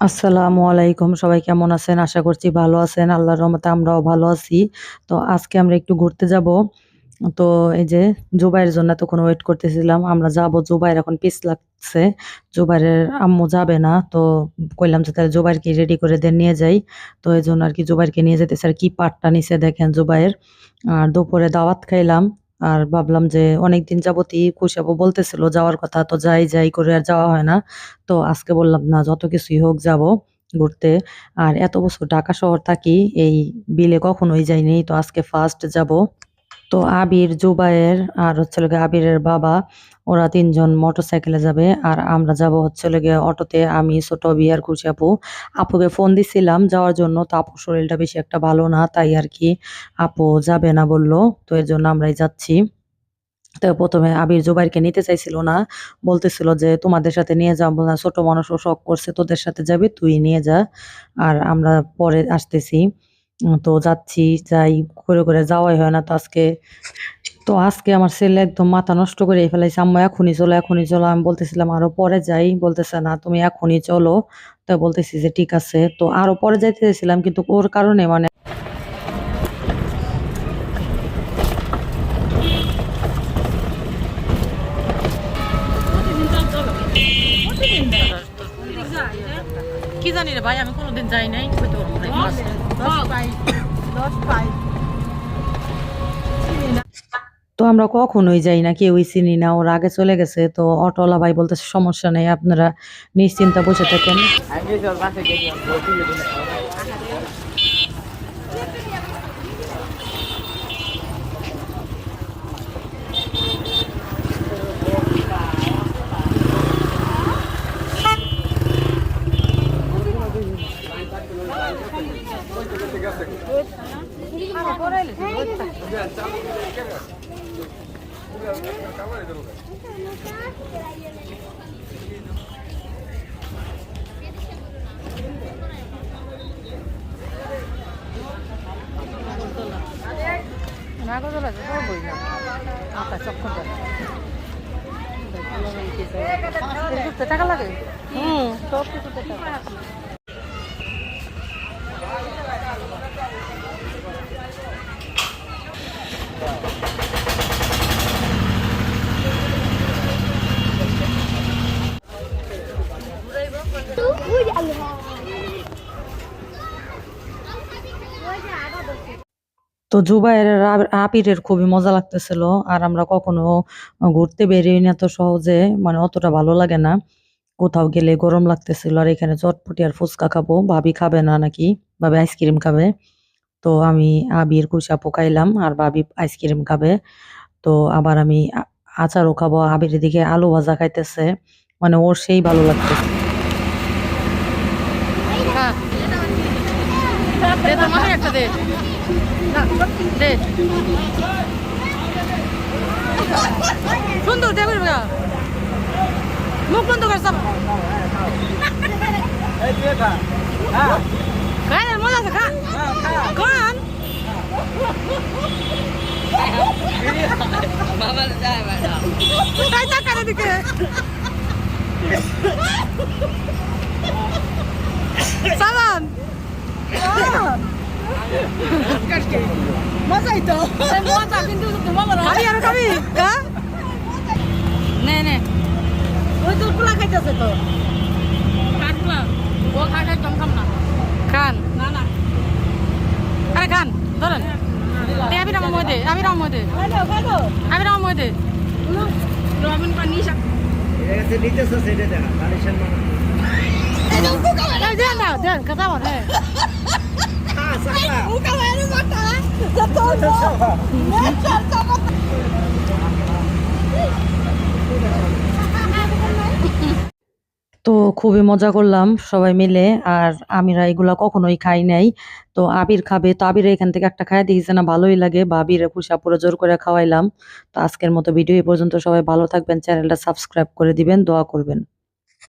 আসসালামু আলাইকুম। সবাই কেমন আছেন? আশা করছি ভালো আছেন। আল্লাহর রহমতে আমরাও ভালো আছি। তো আজকে আমরা একটু ঘুরতে যাবো। তো এই যে জুবাইয়ের জন্য এতক্ষণ ওয়েট করতেছিলাম। আমরা যাবো। জুবাইয়ের এখন পিছ লাগছে। জুবাইরের আম্মু যাবে না। তো কইলাম যে তাহলে জুবাইরকে রেডি করে দেন নিয়ে যাই। তো এজন্য আরকি জুবাইরকে নিয়ে যাইতেছি। আর কি পাট্টা নিছে দেখেন জুবাইর। আর দুপুরে দাওয়াত খাইলাম। আর ভাবলাম যে অনেকদিন যাবতই খুশি আপু বলতেছিল যাওয়ার কথা। তো যাই করে আর যাওয়া হয় না। তো আজকে বললাম না যত কিছুই হোক যাবো ঘুরতে। আর এত বছর ঢাকা শহর থাকি এই বিলে কখনোই যাইনি। তো আজকে ফার্স্ট যাবো। তো আবির, জুবায়ের আর হচ্ছে হলো গিয়ে আবিরের বাবা ওরা ৩ জন মোটরসাইকেলে যাবে। আর আমরা যাবো হচ্ছে হলো গিয়ে অটোতে আমি, ছোট বি আর খুশি আপু। আপুকে ফোন দিছিলাম যাওয়ার জন্য। তো আপুর শরীরটা বেশি একটা ভালো না। তাই আরকি আপু যাবে না বলল। তো এর জন্য আমরাই যাচ্ছি। তো ১ম এ আবির জুবাইরকে নিতে চাইছিল না। বলতেছিল যে, "তোমাদের সাথে নিয়ে যাবো না। ছোট মানুষ ও শখ করছে তোদের সাথে যাবে, তুই নিয়ে যা। আর আমরা পরে আসতেছি।" তো যাচ্ছি, যাই করে যাওয়াই হয় না। তো আজকে আমার ছেলে একদম মাথা নষ্ট করেই ফেলাইছে। "আম্মু এখনই চলো, এখনই চলো।" আমি বলতেছিলাম, "আরো পরে যাই।" বলতেছে, "না তুমি এখনই চলো।" তো বলতেছি যে, "ঠিক আছে।" তো আরো পরে যাইতে চাইছিলাম কিন্তু ওর কারণে মানে কি জানি রে ভাই, আমি কোনোদিন যাই নাই। হয়তো তো আমরা কখনোই যাই না, কেউই চিনি না। ওরা আগে চলে গেছে। তো অটোওয়ালা ভাই বলতেছে, "সমস্যা নেই, আপনারা নিশ্চিন্তে বসে থাকেন।" নাগরদোলা তো বই না। মাথা চক্কর দেয়। টাকা লাগে? সব কিছুতে টাকা। তো জুবায়ের আর আবিরের খুবই মজা লাগতেছিল। আর আমরা কখনো ঘুরতে বেরোই না তো সহজে। মানে অতটা ভালো লাগে না। কোথাও গেলে গরম লাগতেছিল। আর এখানে চটপটি আর ফুচকা খাবো। ভাবি খাবে না নাকি। ভাবি আইসক্রিম খাবে। তো আমি আবির, কুশি আপু খাইলাম। আর ভাবি আইসক্রিম খাবে। তো আবার আমি আচারও খাবো। আবির এদিকে আলু ভাজা খাইতেছে। মানে ওর সেই ভালো লাগতেছে। খা। দে তোর মাকে একটা দে। দে। সুন্দর দে করবে। মুখ বন্ধ কর সব। খাই না মজা আছে খা। খান। তাই তাকার দিকে। সালাম। মজাই তো। মজা কিন্তু খাবি আর খাবি। হ্যাঁ? নে। ওই তো পোলা খাইতেছে তো। কাটলা। ও খাই কম খাম না। খান। না। আরে খান। ধরেন। দে আমি রাম মধ্যে। আমি রাম মধ্যে। রবিন পানি শাক। এসে নিতেছে সেটা দেখা। কালেকশন মানে। দেন কথা বলে। হ্যাঁ সাকলা। মুকা বাইরে মাথা। যত। তো খুবই মজা করলাম সবাই মিলে। আর আমিরা এগুলা কখনোই খাই নাই। তো আবির খাবে। তো আবির এখান থেকে একটা খাইয়া দিয়েছে না ভালোই লাগে। ভাবির খুশি আপুরে জোর করে খাওয়াইলাম। তো আজকের মতো ভিডিও এই পর্যন্ত। সবাই ভালো থাকবেন। চ্যানেলটা সাবস্ক্রাইব করে দিবেন। দোয়া করবেন।